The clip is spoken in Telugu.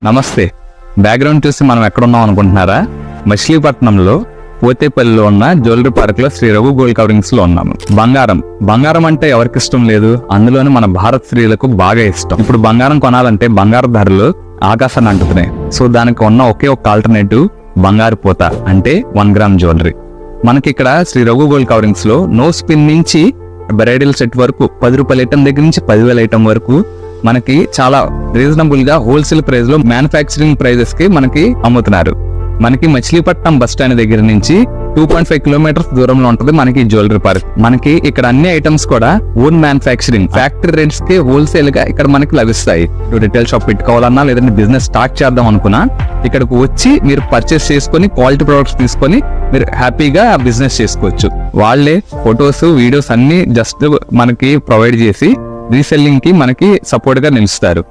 నమస్తే. బ్యాక్గ్రౌండ్ చూసి మనం ఎక్కడున్నాం అనుకుంటున్నారా? మచిలీపట్నంలో పోతేపల్లిలో ఉన్న జ్యువెలరీ పార్క్ లో శ్రీ రఘు గోల్డ్ కవరింగ్స్ లో ఉన్నాము. బంగారం అంటే ఎవరికి ఇష్టం లేదు, అందులోనే మన భారత స్త్రీలకు బాగా ఇష్టం. ఇప్పుడు బంగారం కొనాలంటే బంగారు ధరలు ఆకాశాన్ని అంటుతున్నాయి. సో దానికి ఉన్న ఒకే ఒక ఆల్టర్నేటివ్ బంగారు పోత అంటే 1 గ్రామ్ జ్యువెలరీ. మనకి ఇక్కడ శ్రీ రఘు గోల్డ్ కవరింగ్స్ లో నో స్పిన్ నుంచి బ్రైడల్ సెట్ వరకు 10 రూపాయల ఐటమ్ దగ్గర నుంచి 10,000 ఐటమ్ వరకు మనకి చాలా రీజనబుల్ గా హోల్సేల్ ప్రైస్ లో మ్యానుఫ్యాక్చరింగ్ ప్రైజెస్ కి మనకి అమ్ముతున్నారు. మనకి మచిలీపట్నం బస్ స్టాండ్ దగ్గర నుంచి 2.5 కిలోమీటర్స్ దూరంలో ఉంటుంది మనకి జ్యువెలరీ పార్క్. మనకి ఇక్కడ అన్ని ఐటమ్స్ కూడా ఓన్ మ్యానుఫ్యాక్చరింగ్ ఫ్యాక్టరీ రేట్స్ కి హోల్సేల్ గా ఇక్కడ మనకి లభిస్తాయి. రిటైల్ షాప్ పెట్టుకోవాలన్నా లేదంటే బిజినెస్ స్టార్ట్ చేద్దాం అనుకున్నా ఇక్కడికి వచ్చి మీరు పర్చేస్ చేసుకుని క్వాలిటీ ప్రొడక్ట్స్ తీసుకొని మీరు హ్యాపీగా బిజినెస్ చేసుకోవచ్చు. వాళ్ళే ఫొటోస్ వీడియోస్ అన్ని జస్ట్ మనకి ప్రొవైడ్ చేసి రీసెల్లింగ్ కి మనకి సపోర్ట్ గా నిలుస్తారు.